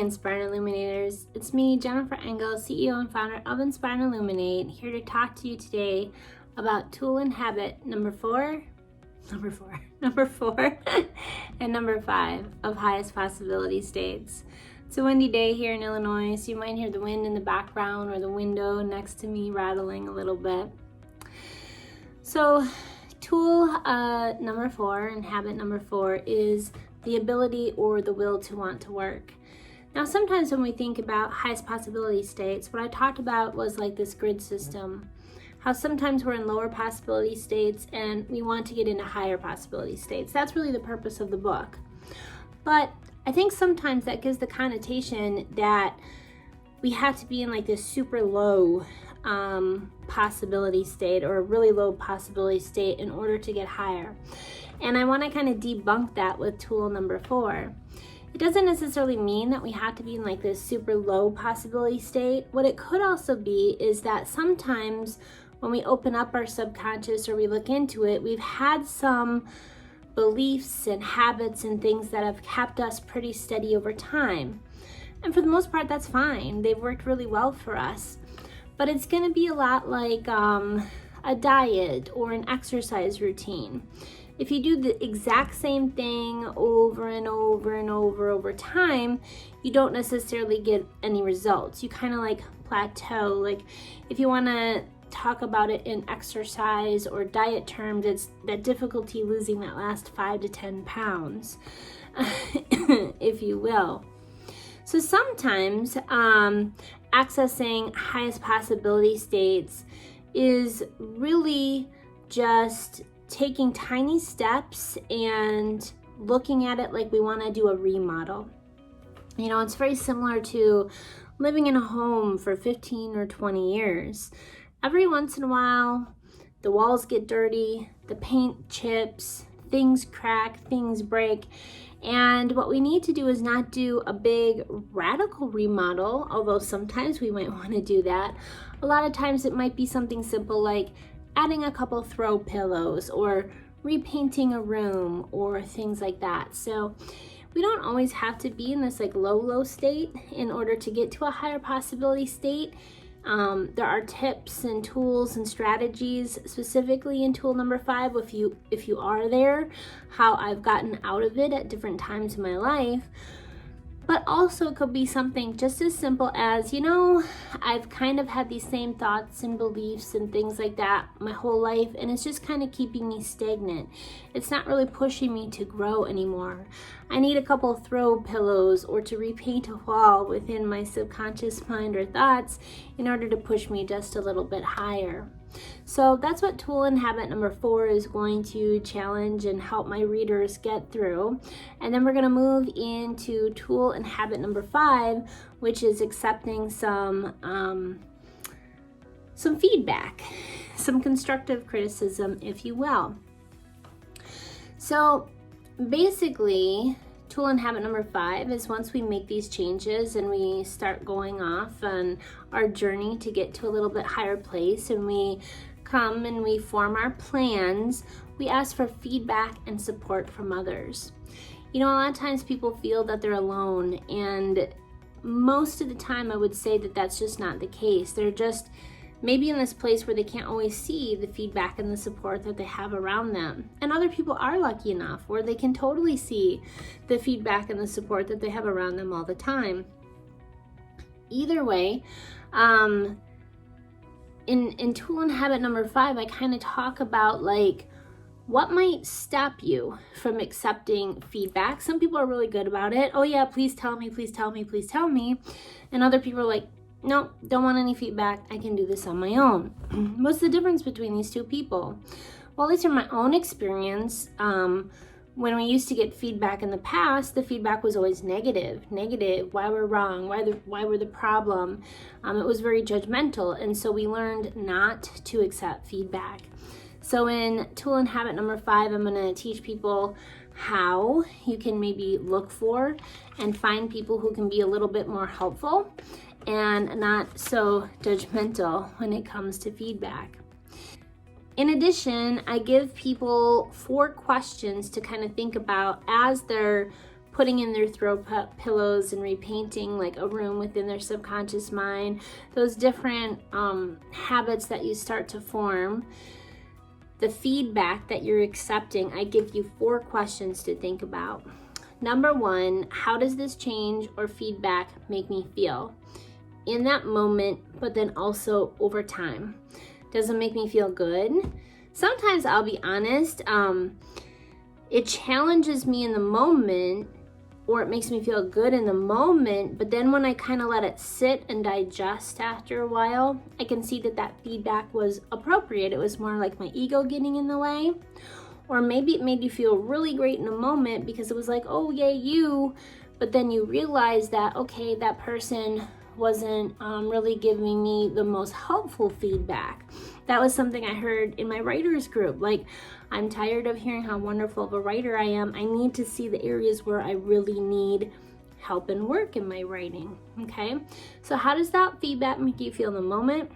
Inspire and Illuminators. It's me, Jennifer Engel, CEO and founder of Inspire and Illuminate, here to talk to you today about tool and habit number four, and number 5 of highest possibility states. It's a windy day here in Illinois, so you might hear the wind in the background or the window next to me rattling a little bit. So tool number 4 and habit number 4 is the ability or the will to want to work. Now, sometimes when we think about highest possibility states, what I talked about was like this grid system. How sometimes we're in lower possibility states and we want to get into higher possibility states. That's really the purpose of the book. But I think sometimes that gives the connotation that we have to be in like this super low possibility state or a really low possibility state in order to get higher. And I want to kind of debunk that with tool number 4. It doesn't necessarily mean that we have to be in like this super low possibility state. What it could also be is that sometimes when we open up our subconscious or we look into it, we've had some beliefs and habits and things that have kept us pretty steady over time. And for the most part, that's fine. They've worked really well for us. But it's going to be a lot like a diet or an exercise routine. If you do the exact same thing over and over and over time, you don't necessarily get any results. You kind of like plateau. Like if you want to talk about it in exercise or diet terms, it's that difficulty losing that last 5 to 10 pounds, if you will. So sometimes accessing highest possibility states is really just taking tiny steps and looking at it like we want to do a remodel. You know, it's very similar to living in a home for 15 or 20 years. Every once in a while, the walls get dirty, the paint chips, things crack, things break. And what we need to do is not do a big radical remodel, although sometimes we might want to do that. A lot of times it might be something simple like adding a couple throw pillows or repainting a room or things like that. So we don't always have to be in this like low state in order to get to a higher possibility state. There are tips and tools and strategies specifically in tool number 5 if you are there, how I've gotten out of it at different times in my life. But also it could be something just as simple as, you know, I've kind of had these same thoughts and beliefs and things like that my whole life, and it's just kind of keeping me stagnant. It's not really pushing me to grow anymore. I need a couple throw pillows or to repaint a wall within my subconscious mind or thoughts in order to push me just a little bit higher. So that's what tool and habit number 4 is going to challenge and help my readers get through. And then we're going to move into tool and habit number 5, which is accepting some feedback, some constructive criticism, if you will. So basically, tool and habit number 5 is once we make these changes and we start going off on our journey to get to a little bit higher place and we come and we form our plans, we ask for feedback and support from others. You know, a lot of times people feel that they're alone, and most of the time I would say that that's just not the case. They're just maybe in this place where they can't always see the feedback and the support that they have around them. And other people are lucky enough where they can totally see the feedback and the support that they have around them all the time. Either way, in tool and habit number 5, I kind of talk about like what might stop you from accepting feedback. Some people are really good about it. Oh yeah, please tell me, please tell me, please tell me. And other people are like, no, don't want any feedback. I can do this on my own. What's the difference between these two people? Well, at least in my own experience, when we used to get feedback in the past, the feedback was always negative, why we're wrong, why we're the problem. It was very judgmental, and so we learned not to accept feedback. So in tool and habit number 5, I'm going to teach people how you can maybe look for and find people who can be a little bit more helpful and not so judgmental when it comes to feedback. In addition, I give people 4 questions to kind of think about as they're putting in their throw pillows and repainting like a room within their subconscious mind, those different habits that you start to form, the feedback that you're accepting, I give you 4 questions to think about. Number 1, how does this change or feedback make me feel in that moment, but then also over time? Does it make me feel good? Sometimes, I'll be honest, it challenges me in the moment, or it makes me feel good in the moment, but then when I kind of let it sit and digest after a while, I can see that that feedback was appropriate. It was more like my ego getting in the way. Or maybe it made you feel really great in a moment because it was like, oh yay you, but then you realize that, okay, that person wasn't really giving me the most helpful feedback. That was something I heard in my writers group. Like, I'm tired of hearing how wonderful of a writer I am. I need to see the areas where I really need help and work in my writing, okay? So how does that feedback make you feel in the moment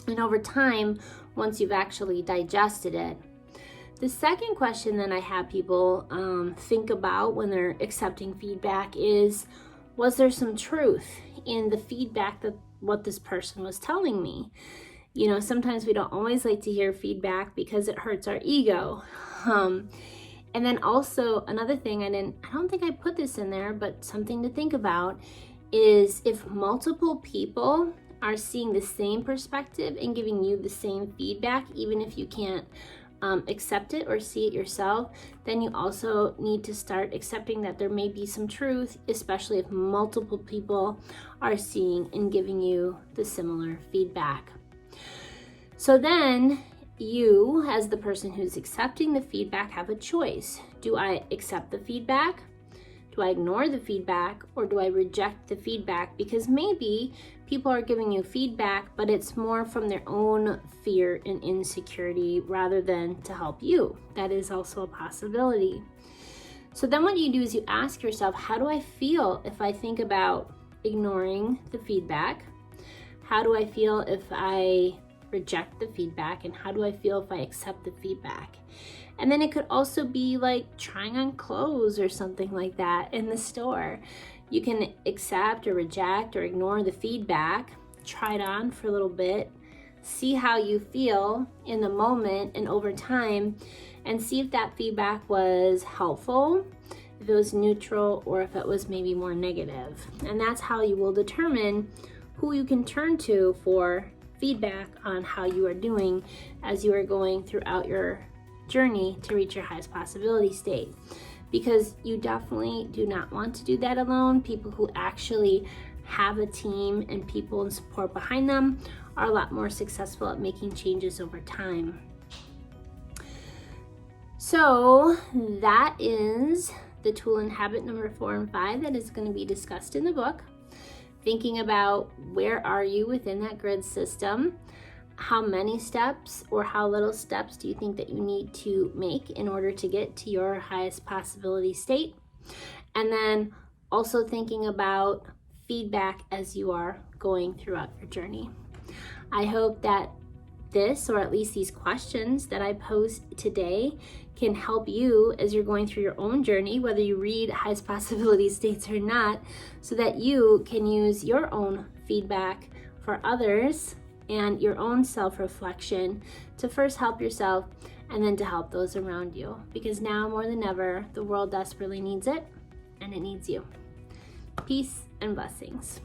and over time once you've actually digested it? The second question that I have people think about when they're accepting feedback is, was there some truth in the feedback that what this person was telling me? You know, sometimes we don't always like to hear feedback because it hurts our ego. And then also another thing, I don't think I put this in there, but something to think about is if multiple people are seeing the same perspective and giving you the same feedback, even if you can't accept it or see it yourself, then you also need to start accepting that there may be some truth, especially if multiple people are seeing and giving you the similar feedback. So then you, as the person who's accepting the feedback, have a choice. Do I accept the feedback? Do I ignore the feedback, or do I reject the feedback? Because maybe people are giving you feedback, but it's more from their own fear and insecurity rather than to help you. That is also a possibility. So then what you do is you ask yourself, how do I feel if I think about ignoring the feedback? How do I feel if I reject the feedback? And how do I feel if I accept the feedback? And then it could also be like trying on clothes or something like that in the store. You can accept or reject or ignore the feedback, try it on for a little bit, see how you feel in the moment and over time, and see if that feedback was helpful, if it was neutral, or if it was maybe more negative. And that's how you will determine who you can turn to for feedback on how you are doing as you are going throughout your journey to reach your highest possibility state. Because you definitely do not want to do that alone. People who actually have a team and people and support behind them are a lot more successful at making changes over time. So that is the tool and habit number 4 and 5 that is going to be discussed in the book. Thinking about where are you within that grid system? How many steps or how little steps do you think that you need to make in order to get to your highest possibility state? And then also thinking about feedback as you are going throughout your journey. I hope that this, or at least these questions that I posed today, can help you as you're going through your own journey, whether you read highest possibility states or not, so that you can use your own feedback for others and your own self-reflection to first help yourself and then to help those around you. Because now more than ever, the world desperately needs it, and it needs you. Peace and blessings.